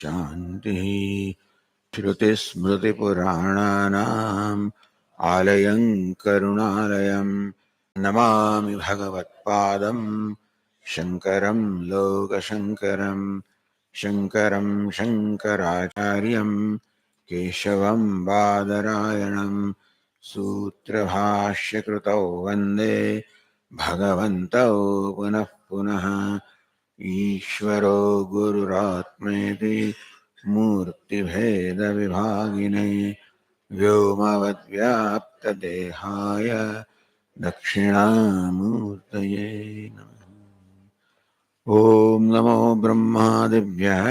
Shanti Shrutismrutipuraणानाम् Alayam Karunalayam Namami Bhagavatpadam Shankaram Lokashankaram Shankaram Shankaracharyam Keshavam Badarayanam Sutra Krutau Vande Bhagavantau Punah Punah ईश्वरो गुरुरात्मेति मूर्तिभेदविभागिने व्योमवद्व्याप्तदेहाय दक्षिणामूर्तये नमः। ॐ नमो ब्रह्मादिभ्यः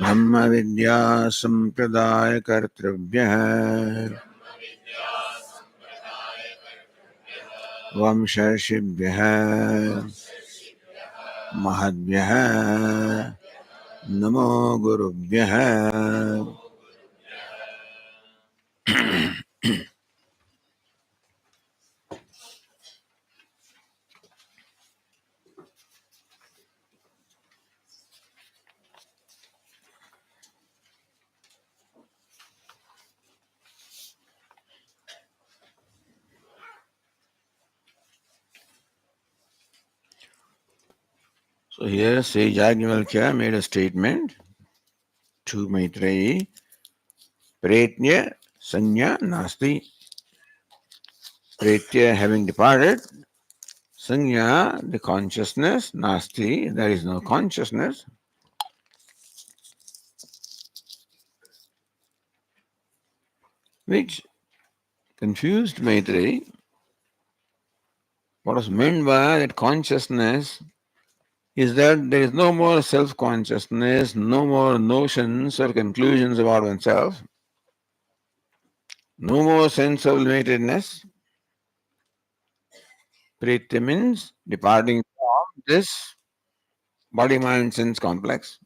ब्रह्मविद्यासम्प्रदायकर्तृभ्यः वंशर्षिभ्यः महद्भ्यः नमो गुरुभ्यः। So here Sage Yajnavalkya made a statement to Maitreyi, Pretnya Sanya Nasti. Pretya having departed, Sanya, the consciousness, Nasti, there is no consciousness. Which confused Maitreyi. What was meant by that consciousness is that there is no more self-consciousness, no more notions or conclusions about oneself, no more sense of limitedness. Pritya means departing from this body-mind sense complex.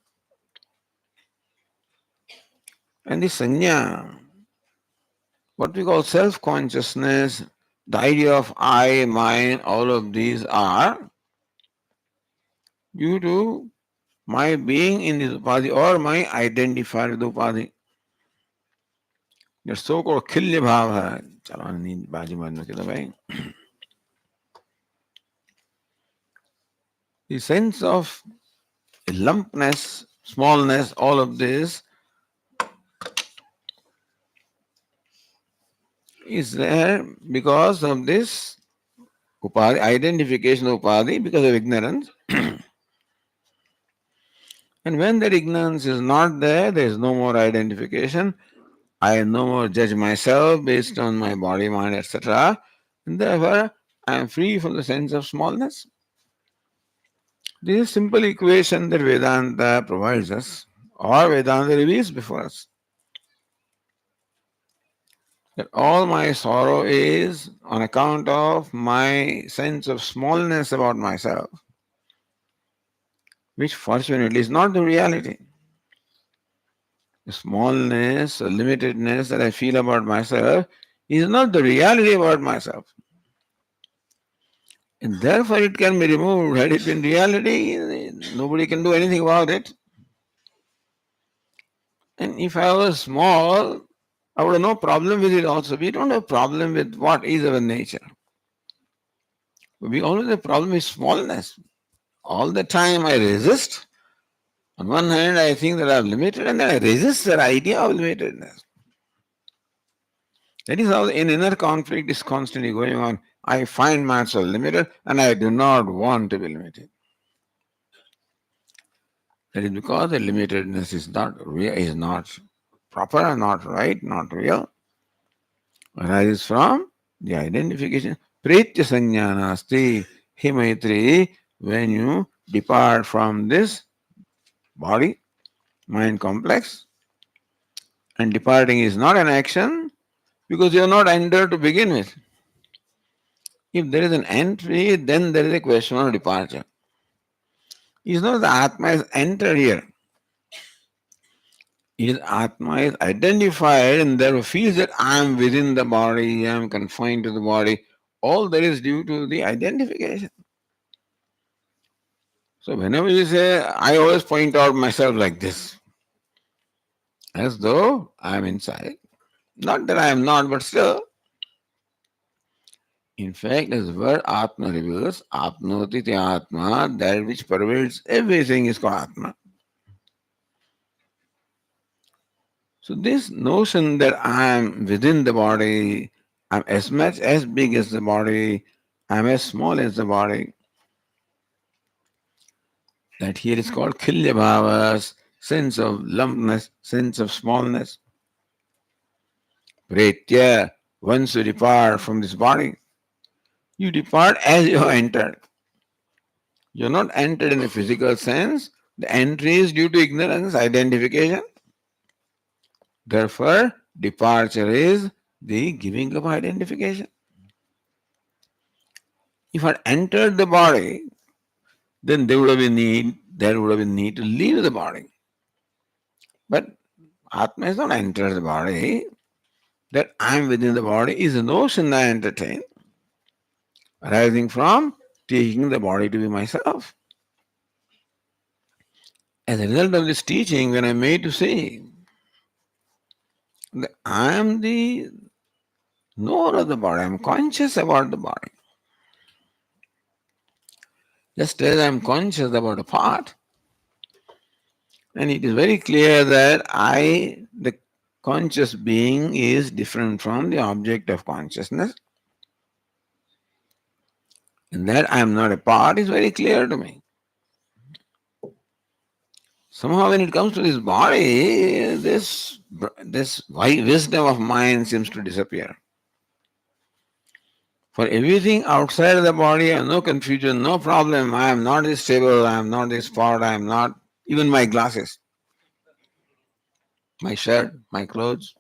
And the sanya, what we call self-consciousness, the idea of I, mine, all of these are due to my being in this upadhi or my identified with the upadhi. The so-called khilya bhava. चलो नींद बाजी मारने के दवाई. The sense of lumpness, smallness, all of this is there because of this upadhi, identification of upadhi, because of ignorance. And when that ignorance is not there, there is no more identification. I no more judge myself based on my body, mind, etc. And therefore, I am free from the sense of smallness. This is a simple equation that Vedanta provides us, or Vedanta reveals before us. That all my sorrow is on account of my sense of smallness about myself, which fortunately is not the reality. The smallness or limitedness that I feel about myself is not the reality about myself. And therefore it can be removed. Had it been reality, nobody can do anything about it. And if I was small, I would have no problem with it also. We don't have problem with what is our nature. We always have problem with smallness. All the time I resist. On one hand, I think that I'm limited, and then I resist the idea of limitedness. That is how an inner conflict is constantly going on. I find myself limited, and I do not want to be limited. That is because the limitedness is not real, is not proper, not right, not real. Arises from the identification. Pretya sanyanasti. He Maitreyi, when you depart from this body, mind complex, and departing is not an action because you are not entered to begin with. If there is an entry, then there is a question of departure. It's not the Atma is entered here. His Atma is identified and therefore feels that I am within the body, I am confined to the body. All that is due to the identification. So whenever you say, I always point out myself like this, as though I am inside. Not that I am not, but still. In fact, as the word Atma reveals, Atmoti te Atma, that which pervades everything is called Atma. So this notion that I am within the body, I'm as much as big as the body, I'm as small as the body, that here is called Khilya Bhavas, sense of lumpness, sense of smallness. Pretya, once you depart from this body, you depart as you have entered. You're not entered in a physical sense. The entry is due to ignorance, identification. Therefore, departure is the giving of identification. If I had entered the body, then there would have been need to leave the body. But Atma has not entered the body. That I am within the body is a notion I entertain, arising from taking the body to be myself. As a result of this teaching, when I am made to say that I am the knower of the body, I am conscious about the body. Just as I am conscious about a part, and it is very clear that the conscious being, is different from the object of consciousness, and that I am not a part is very clear to me. Somehow, when it comes to this body, this wisdom of mine seems to disappear. For everything outside of the body, I have no confusion, no problem. I am not this table, I am not this pot, I am not even my glasses, my shirt, my clothes.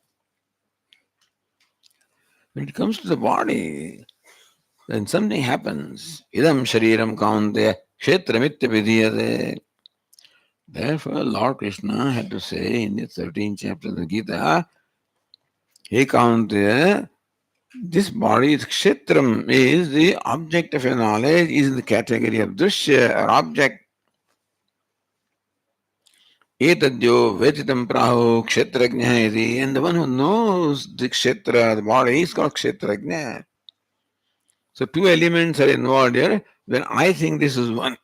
When it comes to the body, then something happens. Idam shariram kaunteya kshetramitya vidhiyate. Therefore, Lord Krishna had to say in the 13th chapter of the Gita, Hey Kaunteya, this body is kshetram, is the object of your knowledge, is in the category of drishya or object. Etadyo vetitam prahu kshetrajna iti, and the one who knows the kshetra, the body, is called kshetrajna. So two elements are involved here. When I think this is one,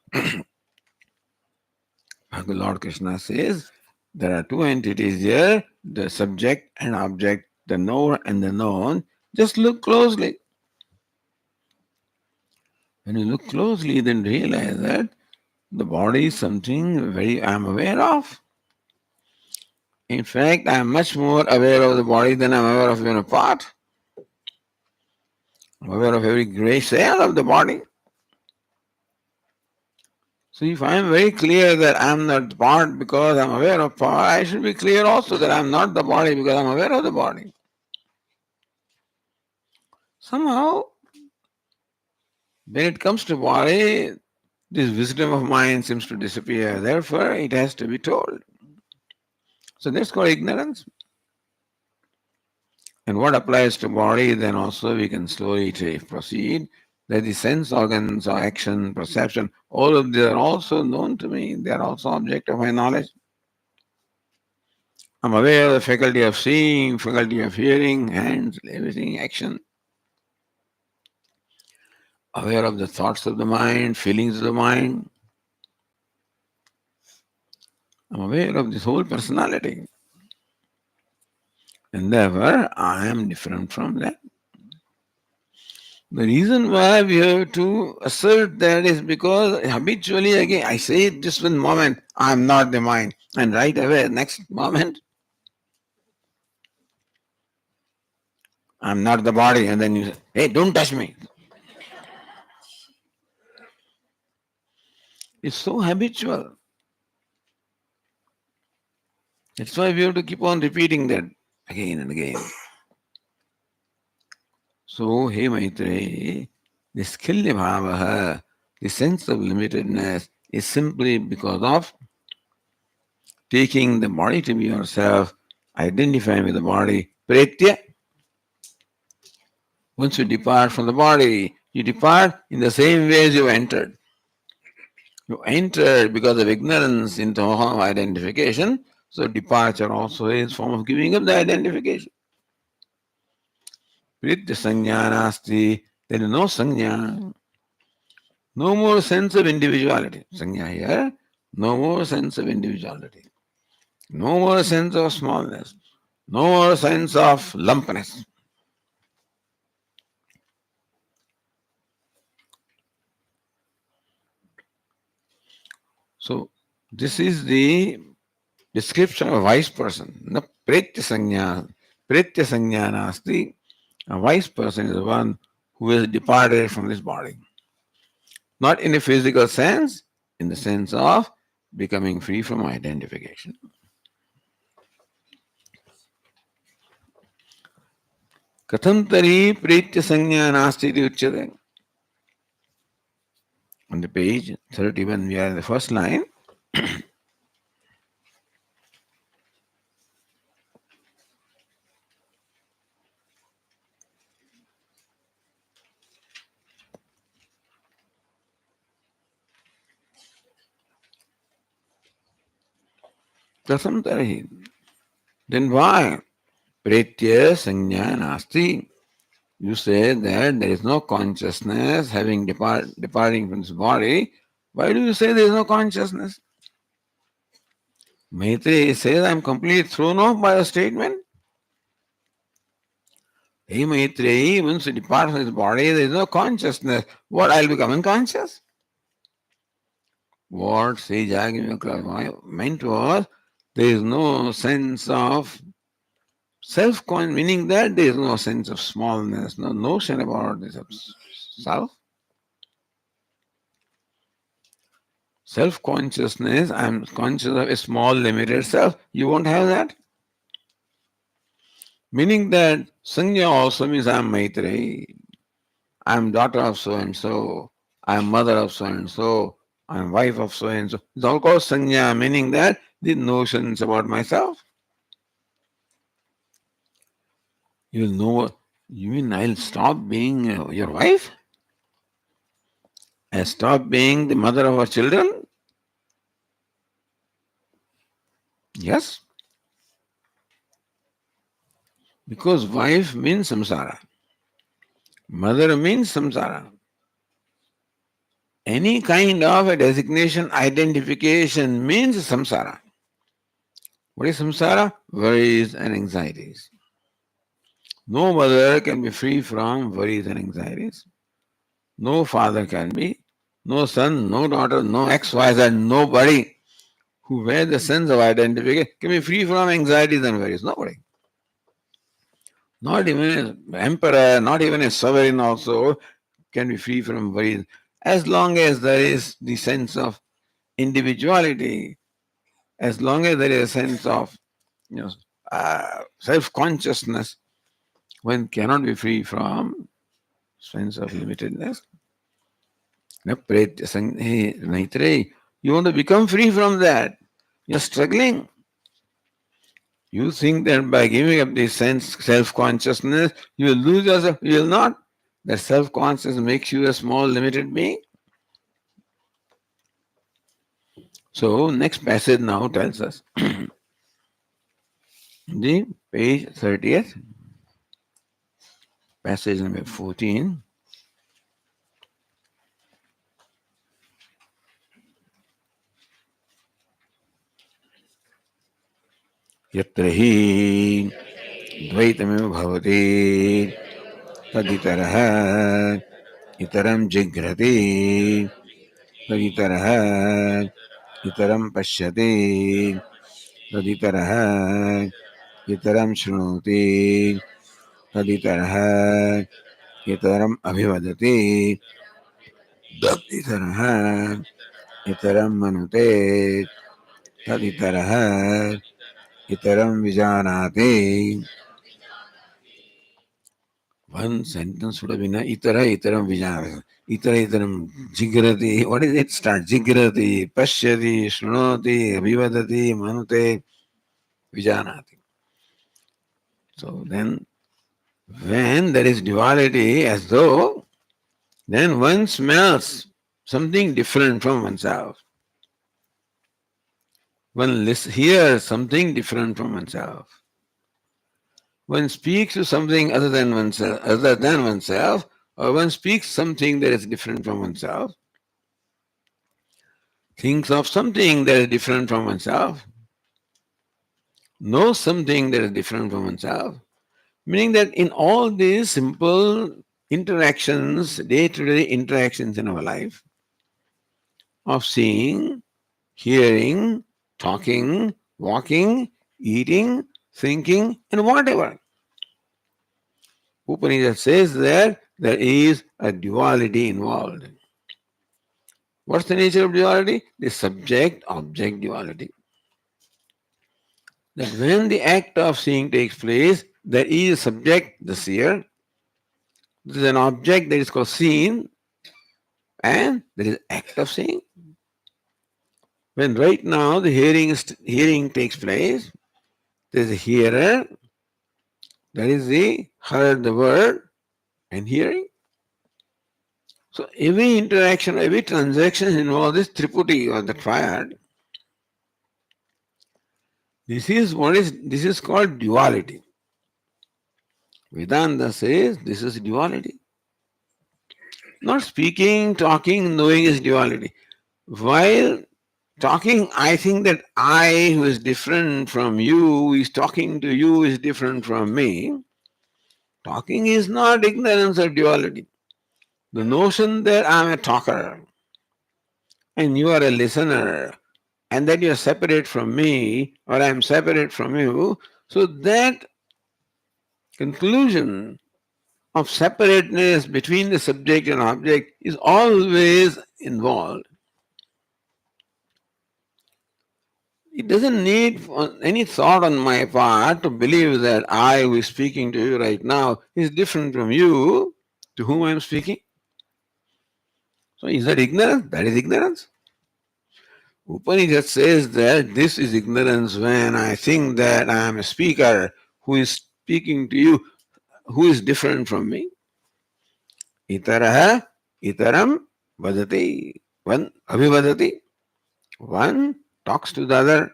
Lord Krishna says, there are two entities here, the subject and object, the knower and the known. Just look closely. When you look closely, then realize that the body is something very I am aware of. In fact, I am much more aware of the body than I am aware of even a part. I am aware of every gray cell of the body. So if I am very clear that I am not the part because I am aware of part, I should be clear also that I am not the body because I am aware of the body. Somehow, when it comes to body, this wisdom of mine seems to disappear. Therefore, it has to be told. So that's called ignorance. And what applies to body, then also we can slowly proceed. That the sense organs or action, perception, all of these are also known to me. They are also object of my knowledge. I'm aware of the faculty of seeing, faculty of hearing, hands, everything, action. Aware of the thoughts of the mind, feelings of the mind. I'm aware of this whole personality. And therefore, I am different from that. The reason why we have to assert that is because habitually, again, I say it just one moment, I am not the mind. And right away, next moment, I'm not the body. And then you say, hey, don't touch me. It's so habitual. That's why we have to keep on repeating that again and again. So, hey Maitreyi, this Khilya Bhavaha, the sense of limitedness, is simply because of taking the body to be yourself, identifying with the body, pretya. Once you depart from the body, you depart in the same way as you entered. You entered because of ignorance into identification, so departure also is form of giving up the identification. Pritya sanya nasti, there is no sanya, no more sense of individuality. Sanya here, no more sense of individuality, no more sense of smallness, no more sense of lumpness. So, this is the description of a wise person. The Pritya sanya nasti. A wise person is the one who has departed from this body. Not in a physical sense, in the sense of becoming free from identification. Katham tari pritya sanya nasti iti uchyate. On the page 31, we are in the first line. Katham tari. Then why? Pritya sanya nasti. You say that there is no consciousness having departing from this body. Why do you say there is no consciousness? Maitreyi says, I am completely thrown off by a statement. Hey Maitreyi, once you depart from this body, there is no consciousness. What, I'll become unconscious? What Sri Jagimukla meant was, there is no sense of self, meaning that there is no sense of smallness, no notion about this self. Self consciousness, I am conscious of a small limited self. You won't have that. Meaning that Sanya also means I am Maitreyi. I am daughter of so and so. I am mother of so and so. I am wife of so and so. It's all called Sanya, meaning that the notions about myself. You'll know. You mean I'll stop being your wife? I'll stop being the mother of our children? Yes. Because wife means samsara. Mother means samsara. Any kind of a designation, identification means samsara. What is samsara? Worries and anxieties. No mother can be free from worries and anxieties. No father can be. No son, no daughter, no XYZ, nobody who wears the sense of identification can be free from anxieties and worries. Nobody. Not even an emperor, not even a sovereign also can be free from worries. As long as there is the sense of individuality, as long as there is a sense of self-consciousness, one cannot be free from sense of limitedness. Hey, Maitreyi, you want to become free from that. You're struggling. You think that by giving up this sense, self-consciousness, you will lose yourself. You will not. That self-consciousness makes you a small, limited being. So, next passage now tells us, the page 30th, passage number 14. यत्र हि द्वैतमेव भवति तदितरः इतरं जिघ्रति तदितरः इतरं पश्यति तदितरः इतरं शृणोति तदितरः इतरम् अभिवदति तदितरः इतरं मनुते तदितरः इतरं विजानाति. One sentence would have been itara itaram vijnana. Itara itaram jigrati. What is it? Start jigrati, pashyati, shrunoti, abhivadati, manute, vijanati. So then, when there is duality, as though, then one smells something different from oneself. One hears something different from oneself. One speaks to something other than oneself, or one speaks something that is different from oneself, thinks of something that is different from oneself, knows something that is different from oneself. Meaning that in all these simple interactions, day to day interactions in our life, of seeing, hearing, talking, walking, eating, thinking, and whatever, Upanishad says that there is a duality involved. What's the nature of duality? The subject object duality. That when the act of seeing takes place, there is a subject, the seer, there is an object that is called seen, and there is act of seeing. When right now the hearing takes place, there is a hearer, that is the heard the word and hearing. So every interaction, every transaction involves this triputi or the triad. This is called duality. Vedanta says this is duality. Not speaking, talking, knowing is duality. While talking, I think that I, who is different from you, who is talking to you, is different from me. Talking is not ignorance or duality. The notion that I'm a talker and you are a listener and that you are separate from me or I'm separate from you, so that conclusion of separateness between the subject and object is always involved. It doesn't need any thought on my part to believe that I, who is speaking to you right now, is different from you to whom I am speaking. So is that ignorance? That is ignorance. Upanishad says that this is ignorance when I think that I am a speaker who is speaking to you, who is different from me. Itaraha itaram vadati. One abhivadati. One talks to the other,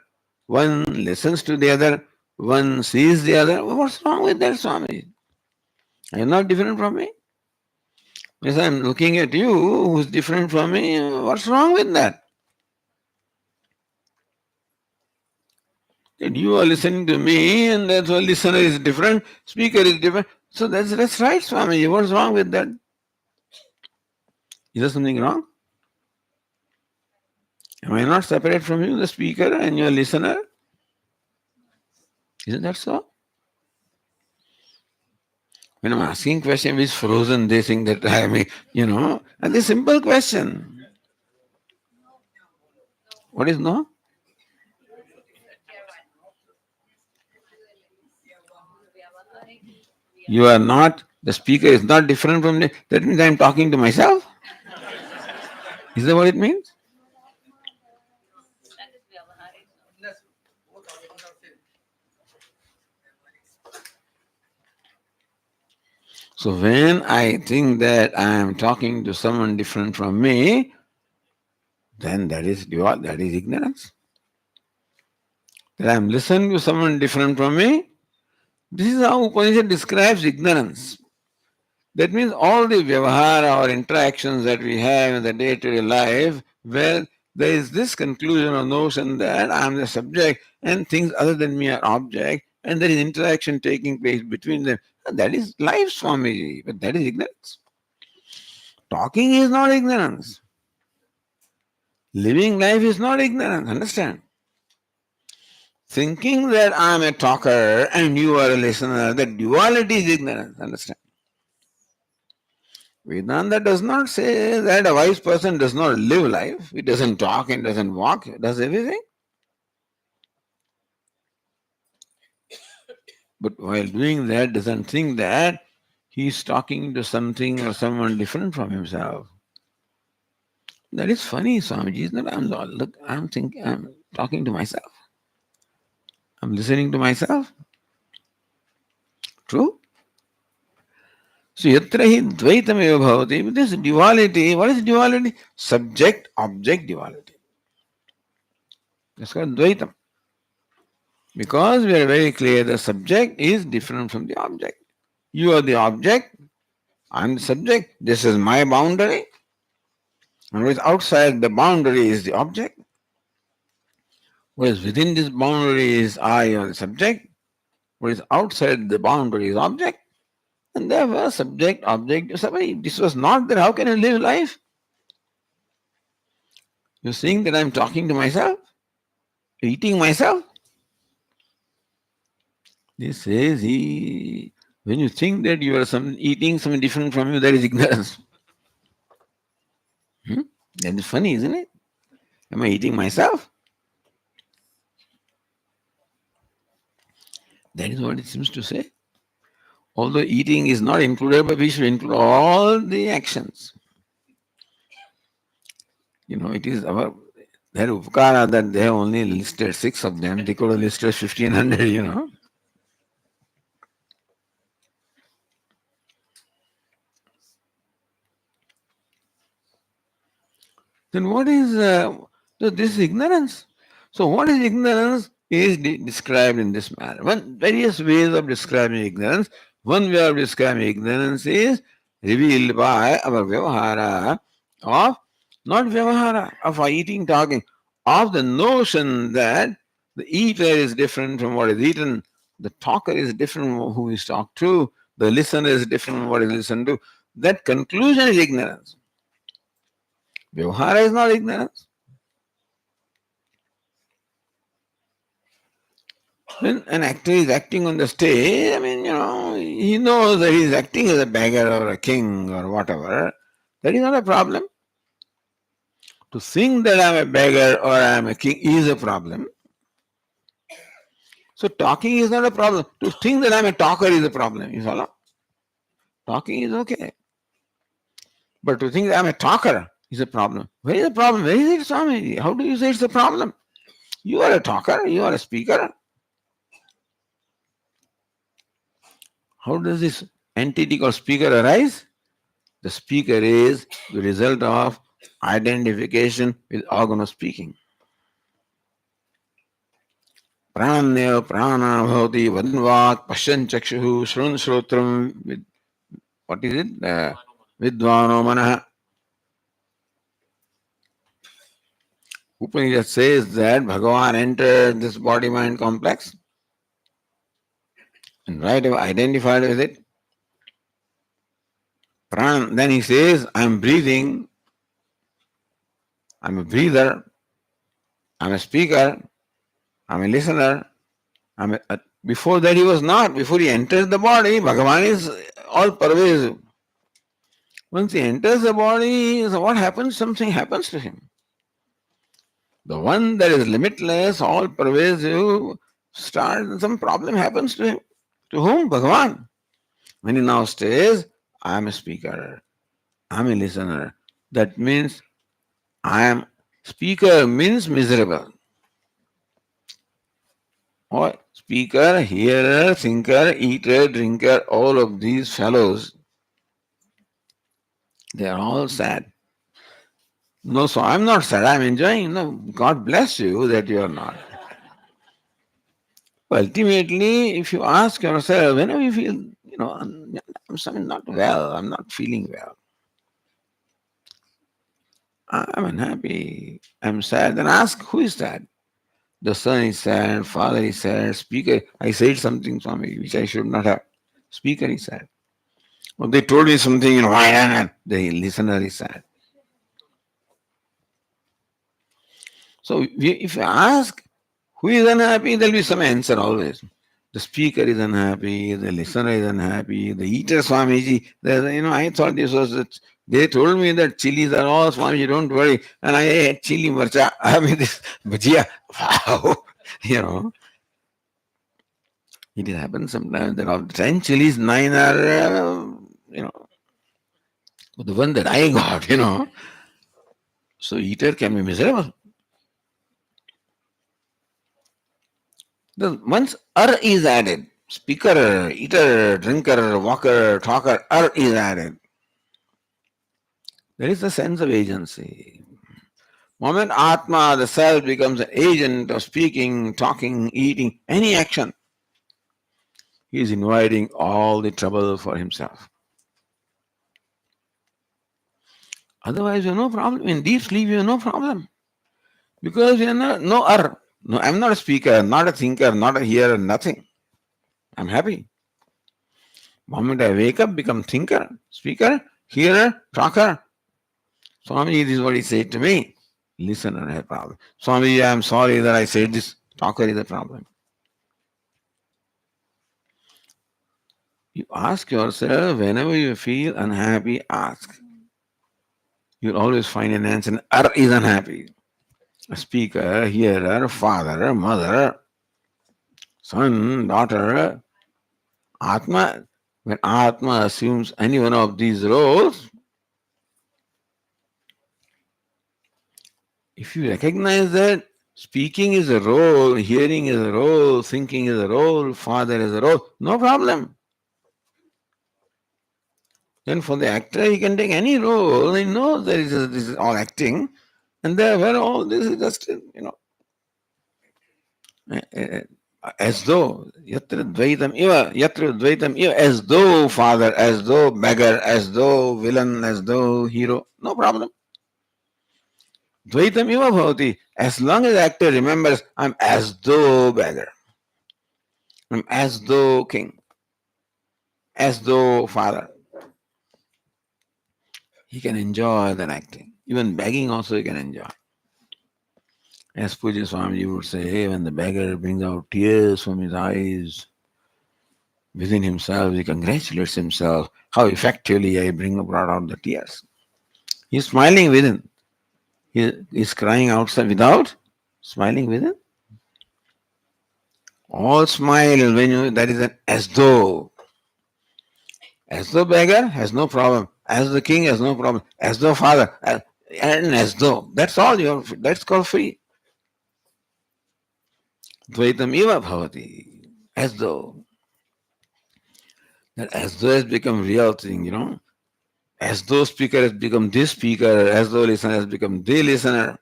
one listens to the other, one sees the other. What's wrong with that, Swami? Are you not different from me? Yes, I'm looking at you who's different from me. What's wrong with that? That you are listening to me, and that's why listener is different, speaker is different. So that's right, Swami. What's wrong with that? Is there something wrong? Am I not separate from you, the speaker, and your listener? Isn't that so? When I'm asking question, is frozen, they think that I mean, and this simple question. What is no? You are not, the speaker is not different from me. That means I'm talking to myself. Is that what it means? So when I think that I am talking to someone different from me, then that is ignorance. That I am listening to someone different from me, this is how Upanishad describes ignorance. That means all the vyavahara or interactions that we have in the day-to-day life, where there is this conclusion or notion that I am the subject and things other than me are object, and there is interaction taking place between them. And that is life, Swamiji, but that is ignorance. Talking is not ignorance. Living life is not ignorance, understand? Thinking that I am a talker and you are a listener, that duality is ignorance, understand? Vedanta does not say that a wise person does not live life. He doesn't talk and doesn't walk, does everything. But while doing that, doesn't think that he's talking to something or someone different from himself. That is funny, Swamiji, isn't it? I'm talking to myself. I'm listening to myself. True? So yatra hi dvaitam eva bhavati. This duality, what is duality? Subject object duality. That's called dvaitam. Because we are very clear the subject is different from the object. You are the object, I am the subject, this is my boundary, and what is outside the boundary is the object. What is within this boundary is I or the subject. What is outside the boundary is object. And therefore, subject, object, somebody, this was not there. How can I live life? You're saying that I'm talking to myself, eating myself. This is he. When you think that you are eating something different from you, that is ignorance. Hmm? That is funny, isn't it? Am I eating myself? That is what it seems to say. Although eating is not included, but we should include all the actions. It is our that upkara that they have only listed six of them. They could have listed 1,500. Then what is so this is ignorance? So what is ignorance is described in this manner. Various ways of describing ignorance. One way of describing ignorance is revealed by our vyavahara of not vyavahara of our eating, talking, of the notion that the eater is different from what is eaten, the talker is different from who is talked to, the listener is different from what is listened to. That conclusion is ignorance. Vyavahara is not ignorance. When an actor is acting on the stage, he knows that he is acting as a beggar or a king or whatever. That is not a problem. To think that I am a beggar or I am a king is a problem. So talking is not a problem. To think that I am a talker is a problem. You follow? Talking is okay. But to think that I am a talker is a problem. Where is the problem? Where is it, Swami? How do you say it's a problem? You are a talker, you are a speaker. How does this entity called speaker arise? The speaker is the result of identification with organ of speaking. Prananya prana bhavati vadvak pasyan chakshuhu shrun shrotram with what is it? Vidvano manaha. Upanishad says that Bhagavan entered this body-mind complex and right away identified with it. Then he says, I'm breathing, I'm a breather, I'm a speaker, I'm a listener. Before that he was not. Before he enters the body, Bhagavan is all pervasive. Once he enters the body, so what happens? Something happens to him. The one that is limitless, all pervasive, some problem happens to him. To whom? Bhagavan. When he now says, I am a speaker, I am a listener. That means speaker means miserable. Or speaker, hearer, thinker, eater, drinker, all of these fellows, they are all sad. No, so I'm not sad, I'm enjoying. No, God bless you that you are not. Ultimately, if you ask yourself, whenever you feel, I'm not well, I'm not feeling well, I'm unhappy, I'm sad, then ask who is sad. The son is sad, father is sad, speaker, I said something, Swami, which I should not have. Speaker is sad. Well, they told me something, the listener is sad. So if you ask who is unhappy, there will be some answer always. The speaker is unhappy, the listener is unhappy, the eater, Swamiji. I thought this was they told me that chilies are all, Swamiji, don't worry. And I ate chili marcha. This bhajia. Wow. It happens sometimes that of the 10 chilies, 9 are, the one that I got. So eater can be miserable. Once is added, Speaker, eater, drinker, walker, talker, is added. There is a sense of agency. Moment Atma, the self, becomes an agent of speaking, talking, eating, any action, he is inviting all the trouble for himself. Otherwise, you have no problem. In deep sleep, you have no problem. Because you are not, no er. No, I'm not a speaker, not a thinker, not a hearer, nothing. I'm happy. Moment I wake up, become thinker, speaker, hearer, talker. Swami, this is what he said to me. Listener has a problem. Swami, I'm sorry that I said this. Talker is a problem. You ask yourself whenever you feel unhappy, ask. You'll always find an answer. Is unhappy. A speaker, hearer, father, mother, son, daughter, Atma. When Atma assumes any one of these roles, if you recognize that speaking is a role, hearing is a role, thinking is a role, father is a role, no problem. Then for the actor, he can take any role. He knows that this is all acting, and therefore all this is just as though yatra dvaitam iva, as though father, as though beggar, as though villain, as though hero, no problem. Dvaitam iva bhavati. As long as the actor remembers, I'm as though beggar, I'm as though king, as though father, he can enjoy that acting. Even begging also he can enjoy. As Puja Swami would say, when the beggar brings out tears from his eyes, within himself, he congratulates himself how effectively I brought out the tears. He's smiling within. He is crying outside without smiling within. All smile when you, that is an as though. As though beggar has no problem. As the king has no problem. As though father. And as though. That's all you have. That's called free. Dvaitam iva bhavati. As though. That as though has become real thing. As though speaker has become this speaker, as though listener has become the listener.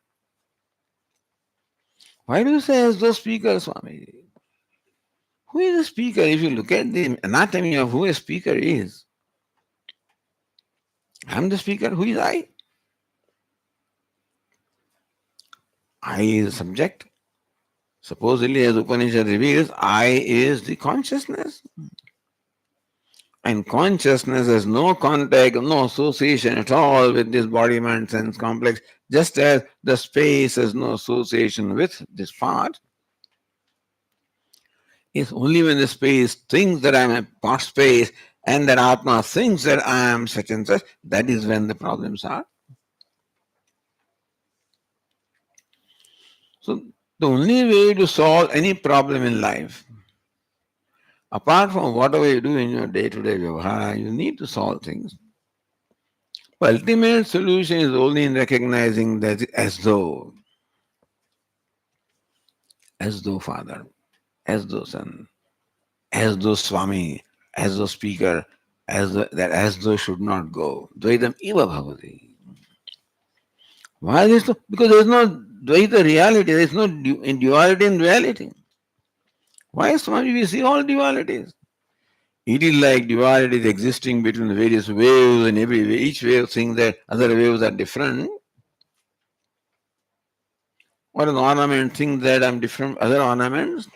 Why do you say as though speaker, Swami? Who is the speaker? If you look at the anatomy of who a speaker is, I'm the speaker. Who is I? I is the subject. Supposedly, as Upanishad reveals, I is the consciousness. And consciousness has no contact, no association at all with this body, mind, sense complex, just as the space has no association with this part. It's only when the space thinks that I'm a part space and that Atma thinks that I am such and such, that is when the problems are. So the only way to solve any problem in life, apart from whatever you do in your day-to-day vyavahara, you need to solve things. The ultimate solution is only in recognizing that as though father, as though son, as though Swami, as though speaker, as though should not go. Dvaitam eva bhavati. Why is so? Because there is no Dvaita reality, there is no duality in reality. Why, Swami, we see all dualities? It is like duality is existing between the various waves, and each wave thinks that other waves are different. Or an ornament thinks that I'm different from other ornaments.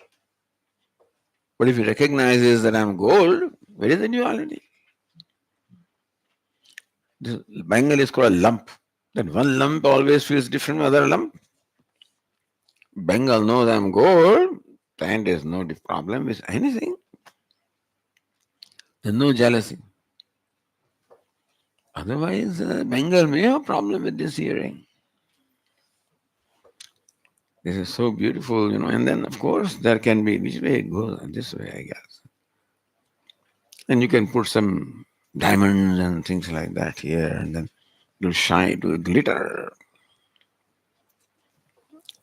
But if he recognizes that I'm gold, where is the duality? This bangle is called a lump. That one lump always feels different from other lump. Bengal knows I'm gold, and there's no problem with anything. There's no jealousy. Otherwise, Bengal may have a problem with this hearing. This is so beautiful. And then, of course, there can be which way it goes, this way, I guess. And you can put some diamonds and things like that here, and then it will shine, it will glitter.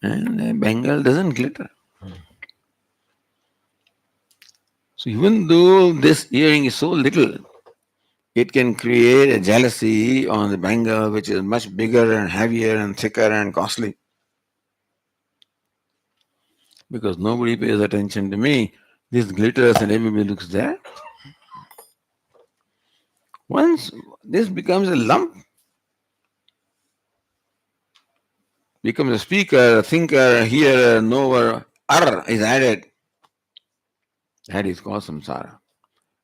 And Bengal doesn't glitter. So even though this earring is so little, it can create a jealousy on the bangle, which is much bigger and heavier and thicker and costly. Because nobody pays attention to me. This glitters and everybody looks there. Once this becomes a lump, becomes a speaker, a thinker, a hearer, a knower, is added. That is called samsara.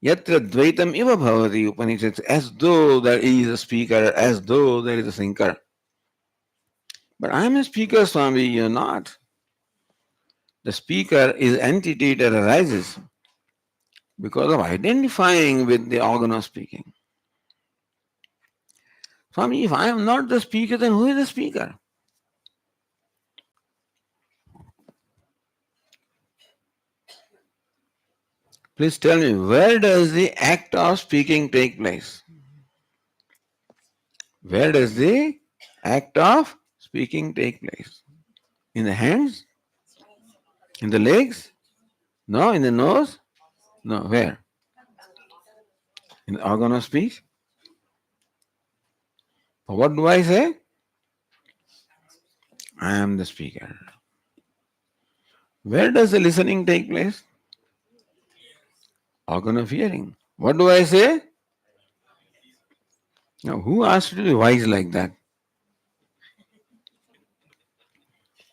Yatra dvaitam iva bhavati, Upanishad says, as though there is a speaker, as though there is a thinker. But I am a speaker, Swami, you are not. The speaker is entity that arises because of identifying with the organ of speaking. Swami, if I am not the speaker, then who is the speaker? Please tell me, where does the act of speaking take place? Where does the act of speaking take place? In the hands? In the legs? No, in the nose? No, where? In the organ of speech? What do I say? I am the speaker. Where does the listening take place? Organ of hearing. What do I say? Now, who asked you to be wise like that?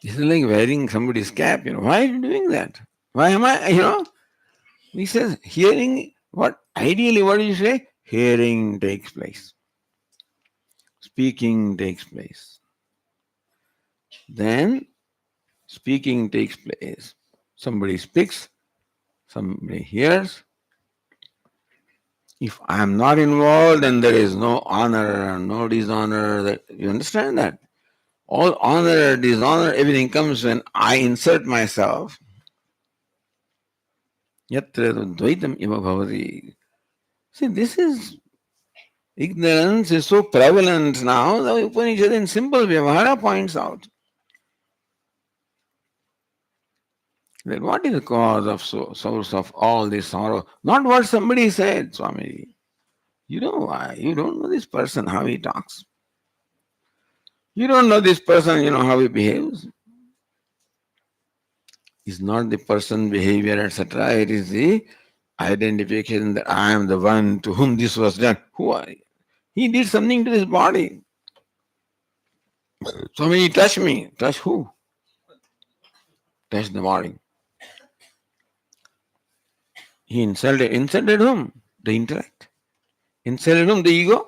This is like wearing somebody's cap. Why are you doing that? Why am I? He says, hearing, ideally, what do you say? Hearing takes place. Speaking takes place. Then, speaking takes place. Somebody speaks, somebody hears. If I am not involved, then there is no honor and no dishonor. You understand that? All honor, dishonor, everything comes when I insert myself. Yatra dvaitam iva bhavati. See, this is ignorance is so prevalent now. The Upanishad in simple Vyavahara points out that what is the cause of source of all this sorrow? Not what somebody said, Swami. You know why? You don't know this person, how he talks. You don't know this person, how he behaves. It's not the person behavior, etc. It is the identification that I am the one to whom this was done. Who are you? He did something to his body. So when he touched me, touch who? Touch the body. He insulted whom? The intellect. Insulted whom? The ego.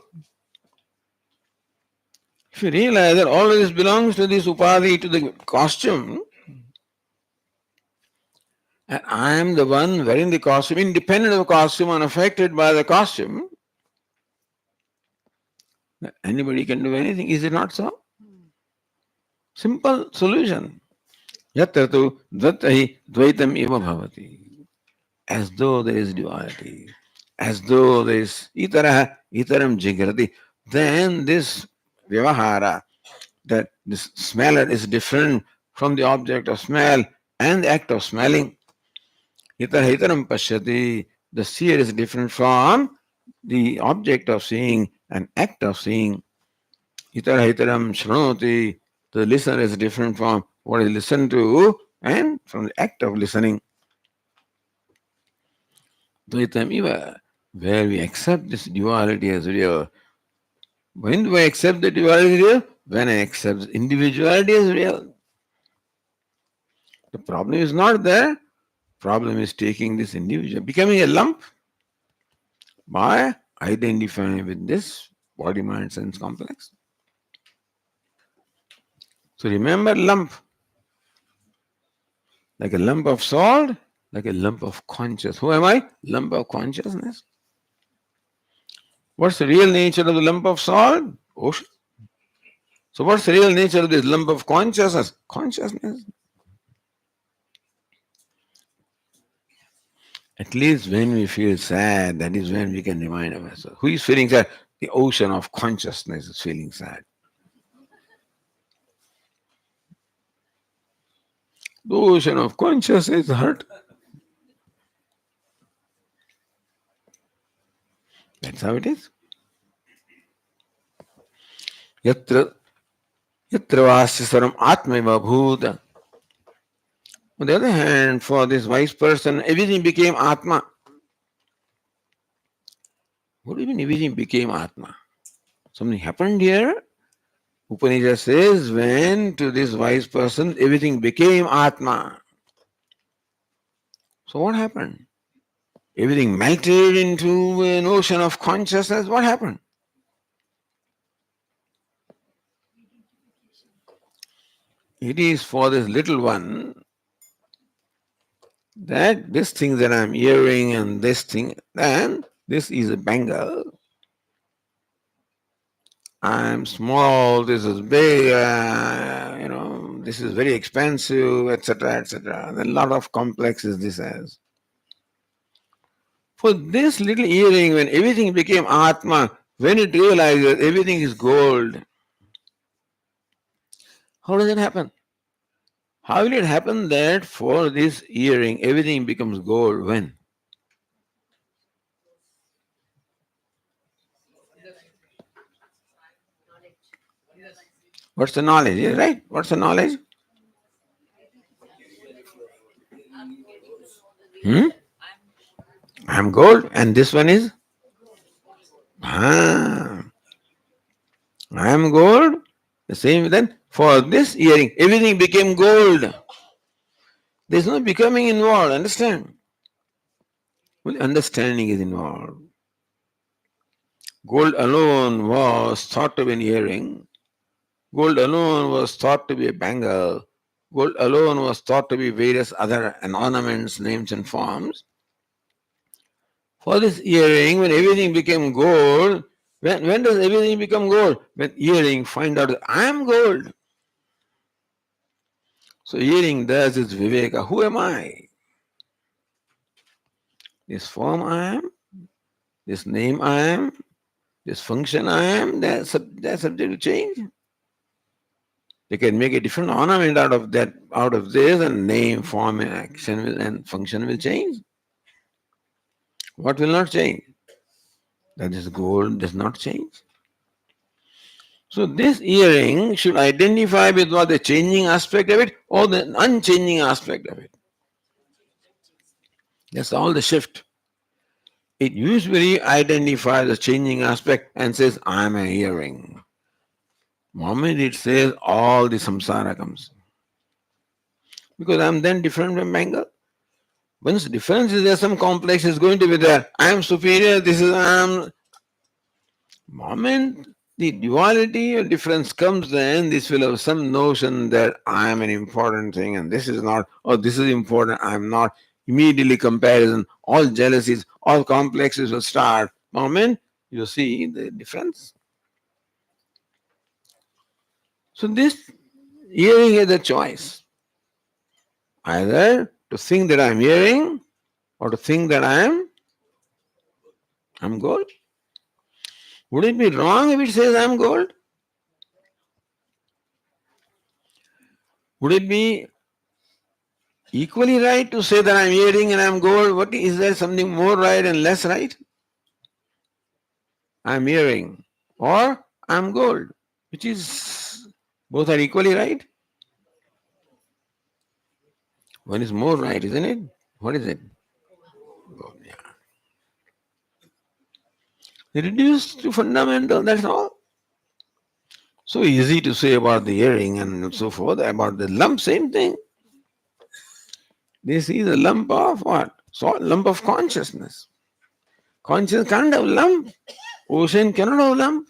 If you realize that all of this belongs to this upadhi, to the costume, and I am the one wearing the costume, independent of the costume, unaffected by the costume, anybody can do anything. Is it not so? Simple solution. Yatratu dvattahi dvaitam eva bhavati. As though there is duality, as though there is itara itaram jigrati, then this vyavahara, that this smeller is different from the object of smell and the act of smelling. Itara itaram pashyati, the seer is different from the object of seeing and act of seeing. Itara itaram shranoti, the listener is different from what is listened to and from the act of listening. Dvaitam iva, where we accept this duality as real. When do I accept the duality as real? When I accept individuality as real. The problem is not there. Problem is taking this individual, becoming a lump by identifying with this body, mind, sense complex. So remember lump, like a lump of salt, like a lump of consciousness. Who am I? Lump of consciousness. What's the real nature of the lump of salt? Ocean. So what's the real nature of this lump of consciousness? Consciousness. At least when we feel sad, that is when we can remind ourselves. Who is feeling sad? The ocean of consciousness is feeling sad. The ocean of consciousness is hurt. That's how it is. Yatra yatra vasyasaram atmaiva bhuta. On the other hand, for this wise person, everything became Atma. What do you mean everything became Atma? Something happened here. Upanishad says when to this wise person everything became Atma. So what happened? Everything melted into an ocean of consciousness. What happened? It is for this little one that this thing that I'm hearing and this thing, and this is a bangle. I'm small, this is big, this is very expensive, etc., etc. A lot of complexes this has. For this little earring, when everything became Atma, when it realizes everything is gold, how does it happen? How will it happen that for this earring everything becomes gold? When? What's the knowledge? Yeah, right? What's the knowledge? Hmm? I'm gold, and this one is? Ah, I'm gold. The same then for this earring, everything became gold. There's no becoming involved, understand? Only understanding is involved. Gold alone was thought to be an earring. Gold alone was thought to be a bangle. Gold alone was thought to be various other ornaments, names, and forms. For this earring, when everything became gold, when does everything become gold? When earring find out that I am gold. So earring does its viveka. Who am I? This form I am, this name I am, this function I am, that's subject to change. They can make a different ornament out of that, out of this, and name, form, and action and function will change. What will not change? That is gold does not change. So this earring should identify with what the changing aspect of it or the unchanging aspect of it. That's all the shift. It usually identifies the changing aspect and says, I am a earring. Moment it says all the samsara comes. Because I am then different from Bengal. Once difference is there, some complex is going to be there. I am superior, this is I am. Moment the duality or difference comes, then this will have some notion that I am an important thing and this is not, or this is important, I am not. Immediately comparison, all jealousies, all complexes will start. Moment you see the difference. So this hearing is a choice. Either to think that I am hearing or to think that I'm gold. Would it be wrong if it says I'm gold? Would it be equally right to say that I'm hearing and I'm gold? What is there something more right and less right? I'm hearing or I'm gold, which is both are equally right. One is more right, isn't it? What is it? Gold, yeah. Reduced to fundamental, that's all. So easy to say about the hearing and so forth, about the lump, same thing. This is a lump of what? So lump of consciousness. Conscious can't have lump. Ocean cannot have lump.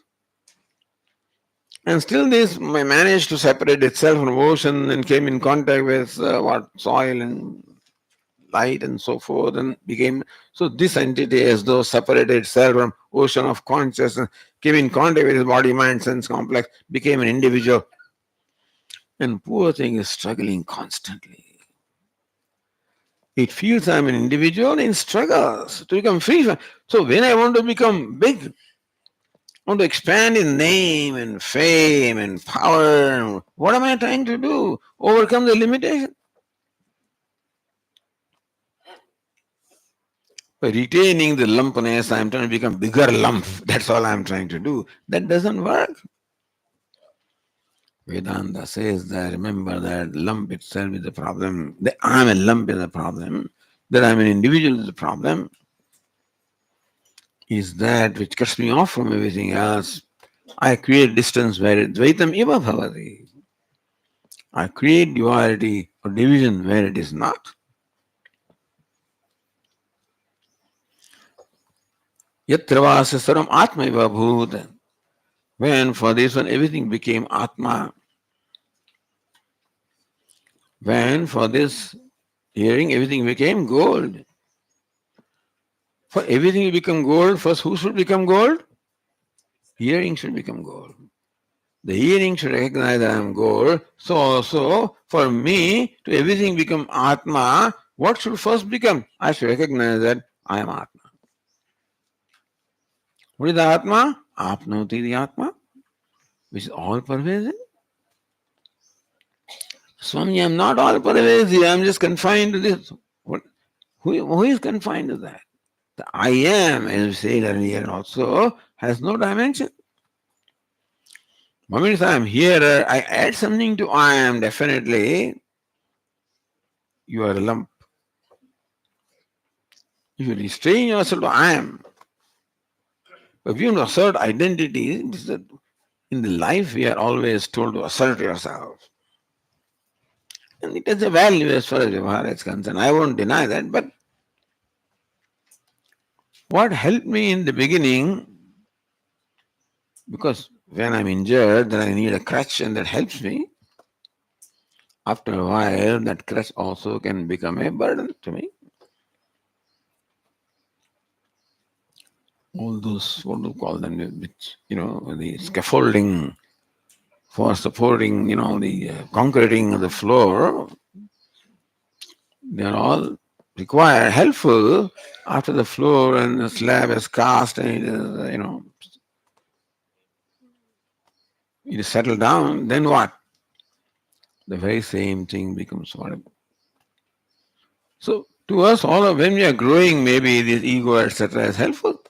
And still this managed to separate itself from ocean and came in contact with soil and light and so forth and became, so this entity as though separated itself from ocean of consciousness, came in contact with his body, mind, sense complex, became an individual. And poor thing is struggling constantly. It feels I'm an individual in struggles to become free. So when I want to become big, I want to expand in name and fame and power, what am I trying to do? Overcome the limitation. By retaining the lumpness, I'm trying to become bigger lump. That's all I'm trying to do. That doesn't work. Vedanta says that remember that lump itself is the problem. That I'm a lump is the problem. That I'm an individual is the problem. Is that which cuts me off from everything else. I create distance where Dvaitam iva bhavati. I create duality or division where it is not. Yatra vasa sarvam atma iva bhut. When for this one everything became atma. When for this hearing everything became gold. For everything to become gold, first who should become gold? Hearing should become gold. The hearing should recognize that I am gold. So also for me to everything become Atma, what should first become? I should recognize that I am Atma. What is the Atma? Apnoti the Atma, which is all pervasive. Swami, I am not all pervasive, I am just confined to this. What? Who is confined to that? The I am, as we said earlier also, has no dimension. Moment I am here, I add something to I am, definitely you are a lump. If you restrain yourself to I am, but if you don't assert identity, in the life we are always told to assert yourself. And it has a value as far as Vyavahara is concerned. I won't deny that, but what helped me in the beginning, because when I'm injured, then I need a crutch and that helps me. After a while, that crutch also can become a burden to me. All those, what do you call them, which, the scaffolding for supporting, the concreting of the floor, they're all required, helpful after the floor and the slab is cast and it is, it is settled down, then what? The very same thing becomes whatever. So to us, all of when we are growing, maybe this ego, etc., is helpful.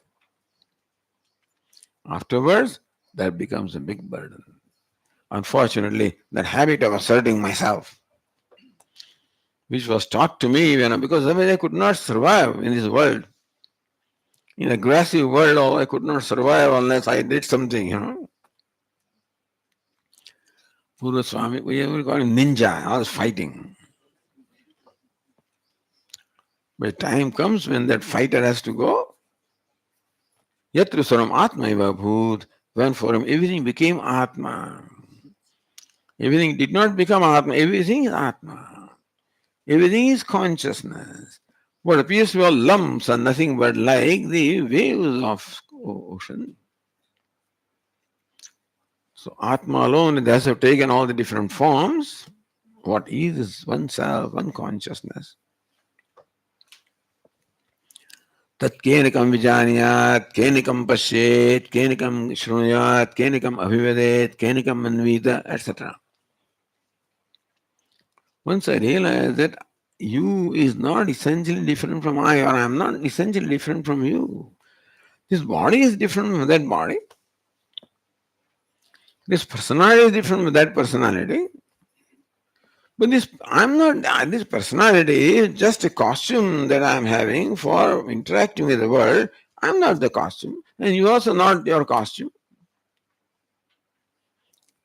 Afterwards, that becomes a big burden. Unfortunately, that habit of asserting myself, which was taught to me, because otherwise I could not survive in this world. In a grassy world, I could not survive unless I did something. Purva Swami, we ever call him ninja, I was fighting. But time comes when that fighter has to go. Yatra saram atma eva bhut, when for him everything became atma. Everything did not become atma, everything is atma. Everything is consciousness. What appears to be all lumps are nothing but like the waves of ocean. So Atma alone, it has have taken all the different forms. What is oneself, one consciousness. Tat kenikam vijaniyat, kenikam pashyet, kenikam shrunuyat, kenikam abhivedet, kenikam manvita, etc. Once I realize that you is not essentially different from I, or I am not essentially different from you. This body is different from that body. This personality is different from that personality. But I'm not, this personality is just a costume that I'm having for interacting with the world. I'm not the costume, and you also not your costume.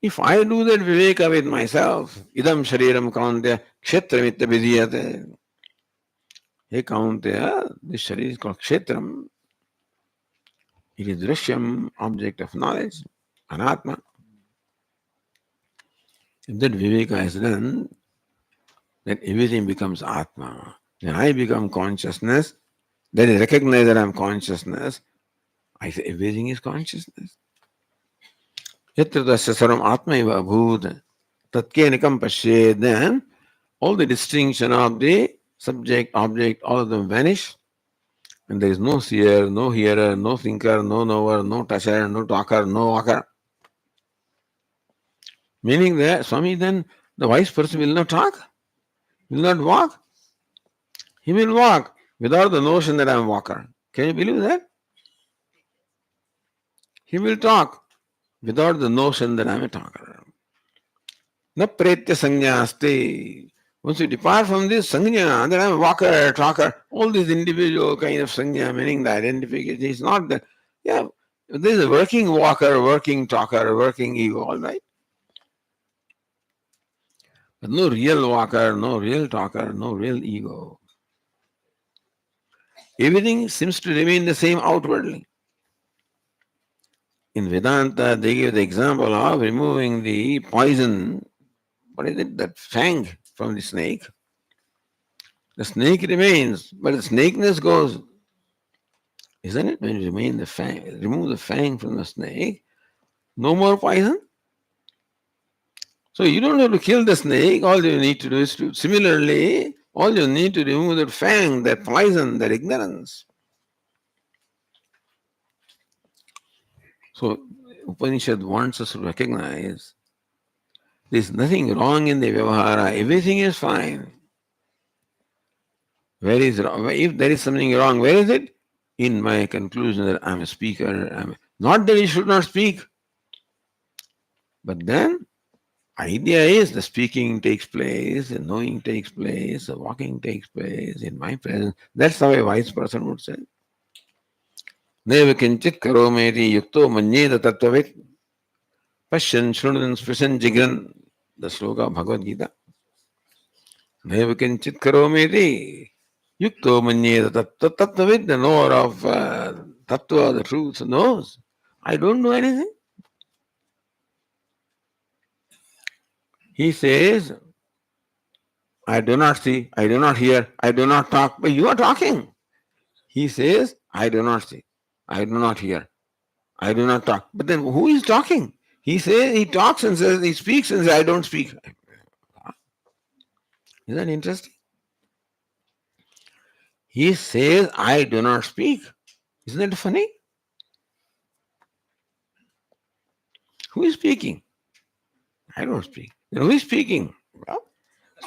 If I do that viveka with myself, idam shariram kauntya kshetramitta vidiyate. Hey kauntya, this sharir is called kshetram. It is drishyam, object of knowledge, anatma. If that viveka is done, then everything becomes atma. When I become consciousness, then I recognize that I'm consciousness. I say everything is consciousness. Yatra tasya sarvam atma eva bhut tatkenikam pashyed. Then all the distinction of the subject, object, all of them vanish. And there is no seer, no hearer, no thinker, no knower, no toucher, no talker, no walker. Meaning that, Swami, then the wise person will not talk, will not walk. He will walk. without the notion that I'm a walker. Can you believe that? He will talk without the notion that I'm a talker. Na pretya sanya asti. Once you depart from this sanya, that I'm a walker, talker, all these individual kind of sanya, meaning the identification is not that, yeah, there's a working walker, working talker, working ego, all right. But no real walker, no real talker, no real ego. Everything seems to remain the same outwardly. In Vedanta, they give the example of removing the poison, what is it, that fang from the snake. The snake remains, but the snakeness goes, isn't it? When you remove the fang from the snake, no more poison. So you don't have to kill the snake. All you need to do is to, similarly, all you need to remove that fang, that poison, that ignorance. So Upanishad wants us to recognize there's nothing wrong in the Vyavahara. Everything is fine. Where is wrong? If there is something wrong, where is it? In my conclusion that I'm a speaker. Not that he should not speak. But then, idea is the speaking takes place, the knowing takes place, the walking takes place in my presence. That's how a wise person would say. Neva kinchit karometi yukto manyeda tattvavit pashyan shrunan sprishan jigran. The sloka of Bhagavad Gita. Neva kinchit karometi yukto manyeda tattvavit. The knower of tattva, the truth, knows. I don't know anything. He says, I do not see, I do not hear, I do not talk, but you are talking. He says, I do not see, I do not hear, I do not talk. But then who is talking? He says, he talks and says, he speaks and says, I don't speak. Isn't that interesting? He says, I do not speak. Isn't that funny? Who is speaking? I don't speak. Then who is speaking? Well,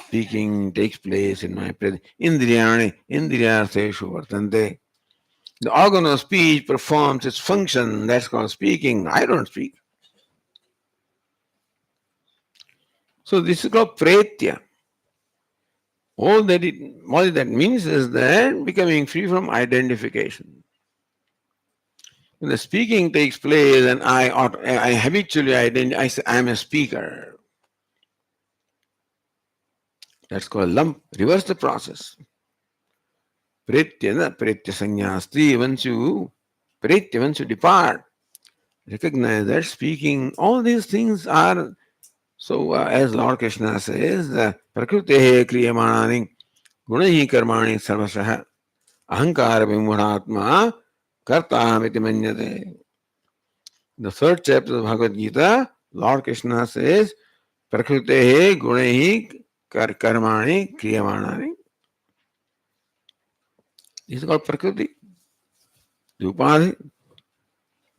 speaking takes place in my presence. Indriyani, indriyartheshu vartante. The organ of speech performs its function. That's called speaking. I don't speak. So this is called pretya. All that means is that becoming free from identification. When the speaking takes place and I habitually identify, I say I'm a speaker. That's called lump. Reverse the process. Pretya sanyasti. Once you depart, recognize that speaking, all these things are, so as Lord Krishna says, prakritehe kriyamanani gunahi karmani sarvasah ahankara vimuhatma kartamiti manyate. The third chapter of Bhagavad Gita, Lord Krishna says, prakritehe gunahi karmani kriyamanani. This is called prakriti. The upadhi,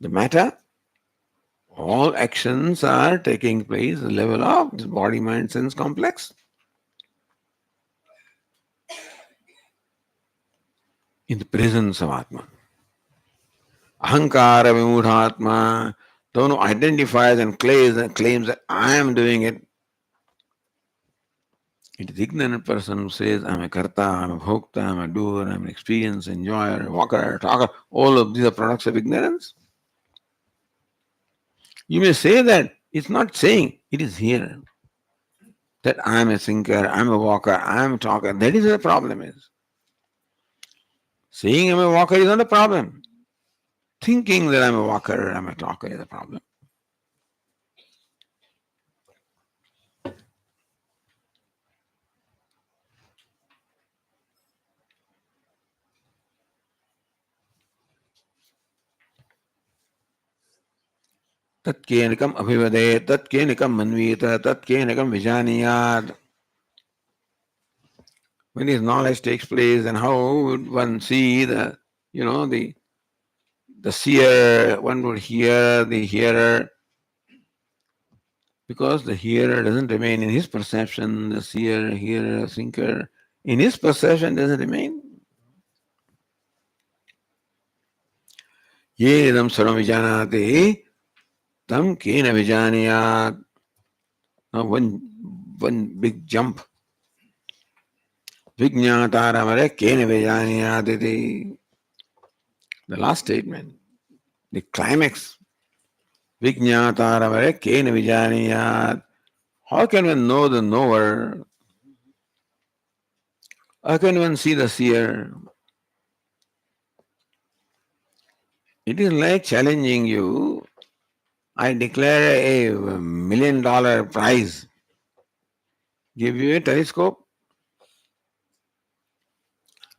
the matter, all actions are taking place at the level of this body, mind, sense complex. In the presence of Atma. Ahankara vimudhatma, the one who identifies and claims that I am doing it. It is the ignorant person who says, I'm a karta, I'm a bhokta, I'm a doer, I'm an experience, enjoyer, walker, talker. All of these are products of ignorance. You may say that. It's not saying, it is here. That I'm a thinker, I'm a walker, I'm a talker. That is where the problem is. Saying I'm a walker is not a problem. Thinking that I'm a walker, I'm a talker is a problem. तत्केनकम अभिवदे तत्केनकम मन्वीत तत्केनकम विजानीयात. When his knowledge takes place, and how would one see the seer? One would hear the hearer, because the hearer doesn't remain in his perception. The seer, hearer, thinker, in his perception doesn't remain. Yedam sarvam vijanati tam kena vijaniyat. Now one big jump. Vijnataramare kena vijaniyat. The last statement, the climax. Vijnataramare kena vijaniyat. How can one know the knower? How can one see the seer? It is like challenging you. I declare $1 million prize. Give you a telescope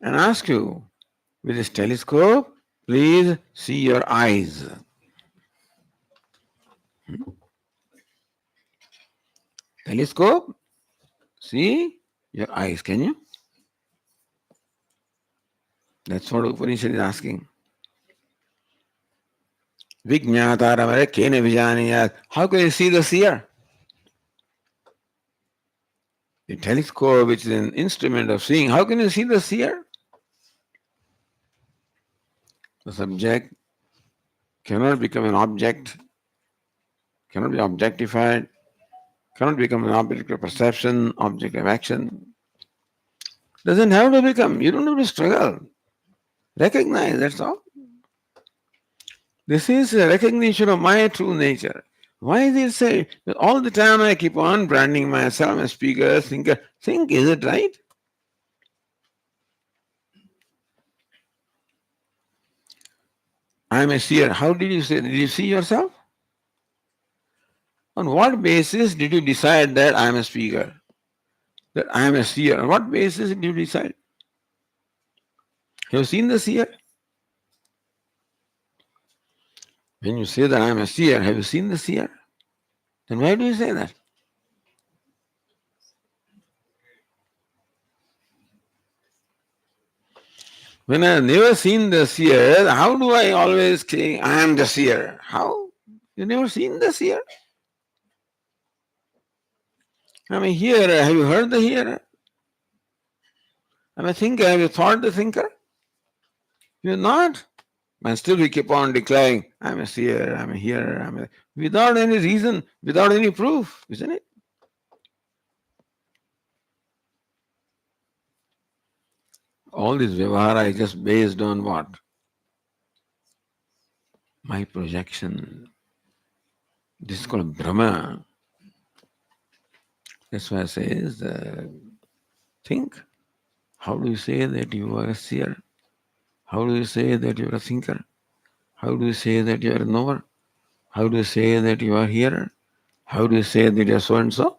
and ask you, with this telescope, please see your eyes. Telescope, see your eyes. Can you? That's what Upanishad is asking. Vijnataramare kena vijaniyat. How can you see the seer? The telescope, which is an instrument of seeing, how can you see the seer? The subject cannot become an object, cannot be objectified, cannot become an object of perception, object of action. Doesn't have to become. You don't have to struggle. Recognize, that's all. This is a recognition of my true nature. Why is it said that all the time I keep on branding myself as speaker, thinker? Think, is it right? I am a seer. How did you say? Did you see yourself? On what basis did you decide that I am a speaker? That I am a seer? On what basis did you decide? Have you seen the seer? When you say that I am a seer, have you seen the seer? Then why do you say that? When I have never seen the seer, how do I always say I am the seer? How? You never seen the seer? I'm a hearer. Have you heard the hearer? I'm a thinker. Have you thought the thinker? You're not. And still we keep on declaring, I'm a seer, I'm a hearer, without any reason, without any proof, isn't it? All this vyavahara is just based on what? My projection. This is called Brahmana. That's why it says, think. How do you say that you are a seer? How do you say that you are a thinker? How do you say that you are a knower? How do you say that you are a hearer? How do you say that you are so and so?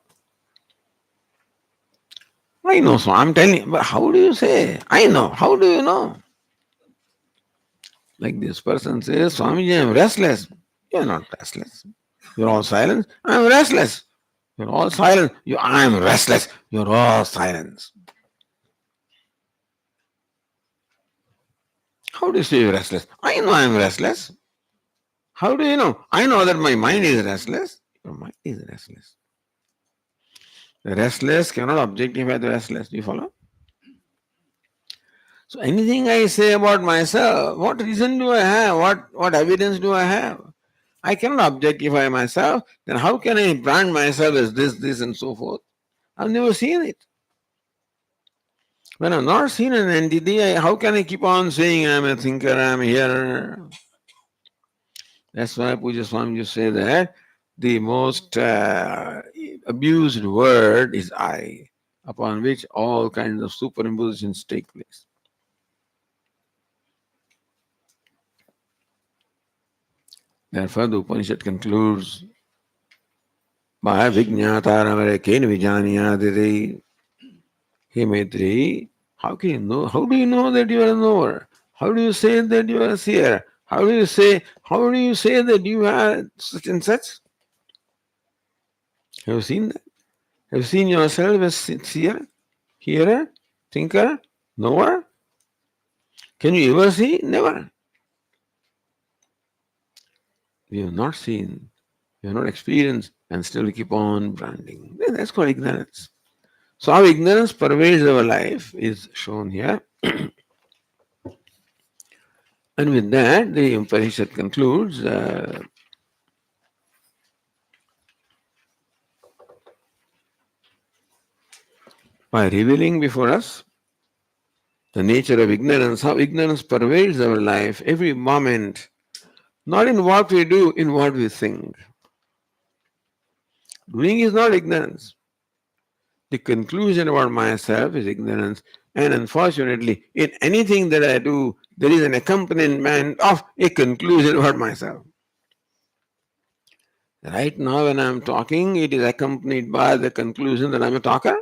I know, so I'm telling you, but how do you say? I know. How do you know? Like this person says, Swamiji, I'm restless. You're not restless. You're all silent. I'm restless. You're all silent. I'm restless. You're all silence. How do you say you're restless? I know I'm restless. How do you know? I know that my mind is restless. Your mind is restless. The restless cannot objectify the restless. Do you follow? So anything I say about myself, what reason do I have? What evidence do I have? I cannot objectify myself. Then how can I brand myself as this, and so forth? I've never seen it. When I've not seen an entity, how can I keep on saying I'm a thinker, I'm a hearer? That's why Puja Swami just say that the most abused word is I, upon which all kinds of superimpositions take place. Therefore, the Upanishad concludes by Vijnataramare Kena Vijaniyadiri. Hey Maitreyi, how can you know? How do you know that you are a knower? How do you say that you are a seer? How do you say that you are such and such? Have you seen that? Have you seen yourself as seer, hearer, thinker, knower? Can you ever see? Never. We have not seen, we have not experienced, and still we keep on branding. That's called ignorance. So how ignorance pervades our life is shown here. And with that, the Upanishad concludes by revealing before us the nature of ignorance, how ignorance pervades our life every moment, not in what we do, in what we think. Doing is not ignorance. The conclusion about myself is ignorance. And unfortunately, in anything that I do, there is an accompaniment of a conclusion about myself. Right now, when I'm talking, it is accompanied by the conclusion that I'm a talker.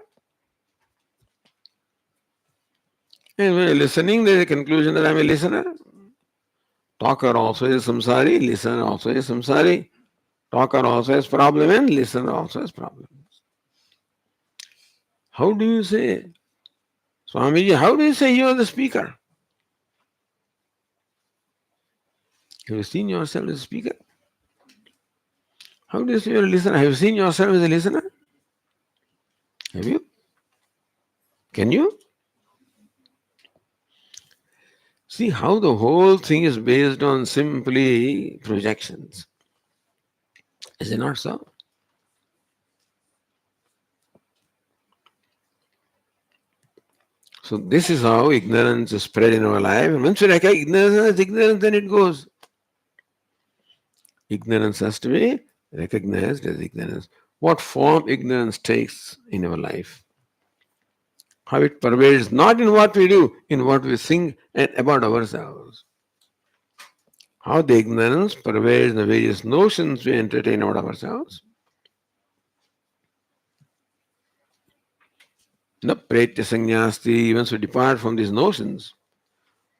And when you're listening, there is a conclusion that I'm a listener. Talker also is samsari, listener also is samsari. Talker also has problem and listener also has problem. How do you say, Swamiji, how do you say you are the speaker? Have you seen yourself as a speaker? How do you say you're a listener? Have you seen yourself as a listener? Have you? Can you? See how the whole thing is based on simply projections. Is it not so? So this is how ignorance is spread in our life. And once we recognize ignorance as ignorance, then it goes. Ignorance has to be recognized as ignorance. What form ignorance takes in our life? How it pervades not in what we do, in what we think and about ourselves. How the ignorance pervades the various notions we entertain about ourselves. The pretya sanyasti, once we depart from these notions,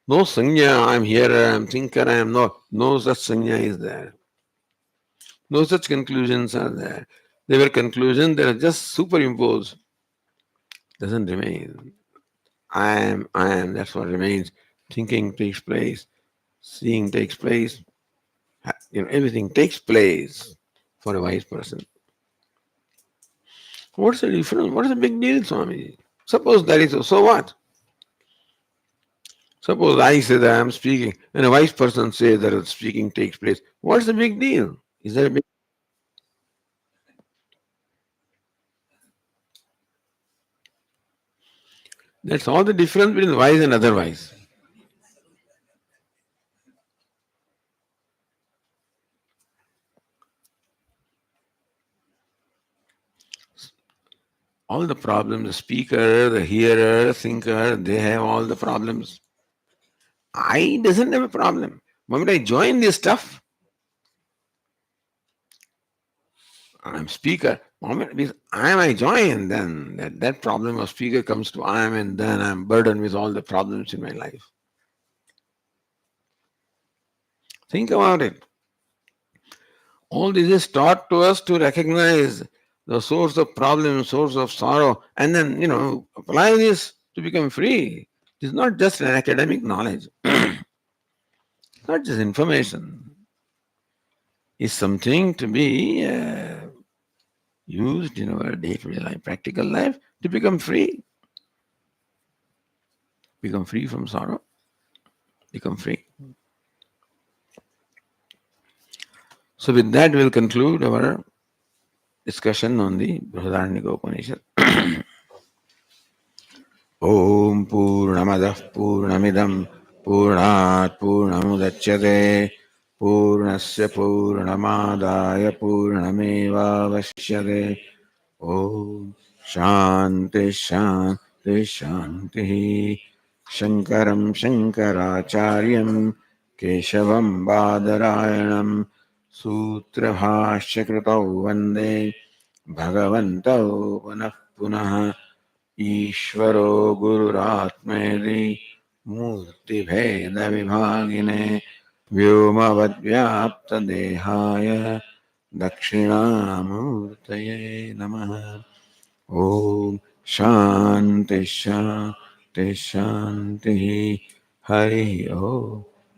no sanya, I am here, I am thinker, I am not. No such sanya is there. No such conclusions are there. They were conclusions that are just superimposed. Doesn't remain. I am, that's what remains. Thinking takes place, seeing takes place, everything takes place for a wise person. What's the difference? What is the big deal, Swami? Suppose that is so. So what? Suppose I say that I am speaking, and a wise person says that speaking takes place. What's the big deal? Is there a big? That's all the difference between wise and otherwise. All the problems, the speaker, the hearer, thinker, they have all the problems. I doesn't have a problem. The moment I join this stuff, I'm speaker. The moment I join, then that problem of speaker comes to I am, and then I'm burdened with all the problems in my life. Think about it. All this is taught to us to recognize the source of problem, source of sorrow, and then, apply this to become free. It is not just an academic knowledge, not just information. It's something to be used in our day-to-day life, practical life, to become free from sorrow, become free. So with that, we'll conclude our discussion on the Brihadaranyaka Upanishad. ॐ पूर्णमदः पूर्णमिदं पूर्णात् पूर्णमुदच्यते पूर्णस्य पूर्णमादाय पूर्णमेवावशिष्यते ॐ शान्ति शान्ति शान्तिः शङ्करं शङ्कराचार्यं केशवं बादरायणं सूत्रभाष्यकृतौ वन्दे भगवन्तौ पुनः पुनः ईश्वरो गुरुरात्मेति मूर्तिभेदविभागिने व्योमवद्व्याप्तदेहाय दक्षिणामूर्तये नमः ॐ शान्ति शान्ति शान्तिः हरिः ॐ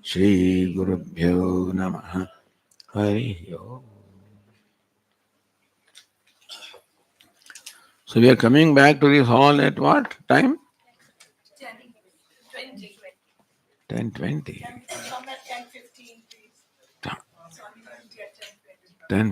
श्रीगुरुभ्यो नमः हरिः ॐ. So we are coming back to this hall at what time? 10:20. 10